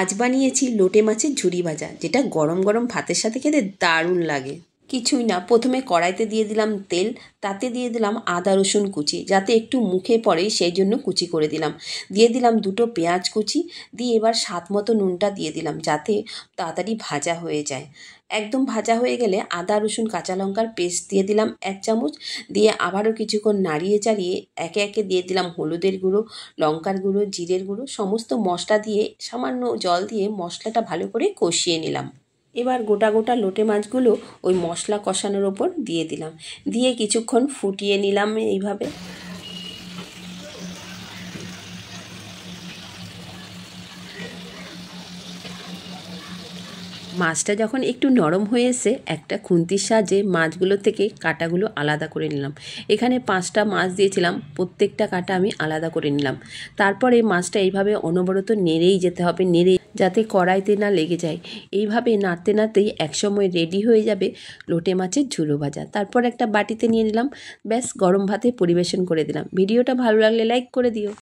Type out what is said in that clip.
আজ বানিয়েছি লোটে মাছের ঝুরি ভাজা, যেটা গরম গরম ভাতের সাথে খেতে দারুণ লাগে। কিছুই না, প্রথমে কড়াইতে দিয়ে দিলাম তেল, তাতে দিয়ে দিলাম আদা রসুন কুচি, যাতে একটু মুখে পড়ে সেই জন্য কুচি করে দিলাম। দিয়ে দিলাম দুটো পেঁয়াজ কুচি, দিয়ে এবার স্বাদ মতো নুনটা দিয়ে দিলাম, যাতে তাড়াতাড়ি ভাজা হয়ে যায়। একদম ভাজা হয়ে গেলে আদা রসুন কাঁচা লঙ্কার পেস্ট দিয়ে দিলাম 1 চামচ, দিয়ে আবারও কিছুক্ষণ নাড়িয়ে চাড়িয়ে একে একে দিয়ে দিলাম হলুদের গুঁড়ো, লঙ্কার গুঁড়ো, জিরের গুঁড়ো, সমস্ত মশলা দিয়ে সামান্য জল দিয়ে মশলাটা ভালো করে কষিয়ে নিলাম। এবার গোটা গোটা লোটে মাছগুলো ওই মশলা কষানোর ওপর দিয়ে দিলাম, দিয়ে কিছুক্ষণ ফুটিয়ে নিলাম এইভাবে। মাছটা যখন একটু নরম হয়ে এসে একটা খুন্তির সাহায্যে মাছগুলো থেকে কাঁটাগুলো আলাদা করে নিলাম। এখানে 5টা মাছ দিয়েছিলাম, প্রত্যেকটা কাঁটা আমি আলাদা করে নিলাম। তারপরে মাছটা এইভাবে অনবরত নেড়েই যেতে হবে, নেড়ে যাতে কড়াইতে না লেগে যায়। এইভাবে নাড়তে নাড়তেই একসময় রেডি হয়ে যাবে লোটে মাছের ঝুলো ভাজা। তারপর একটা বাটিতে নিয়ে নিলাম, ব্যাস গরম ভাতে পরিবেশন করে দিলাম। ভিডিওটা ভালো লাগলে লাইক করে দিও।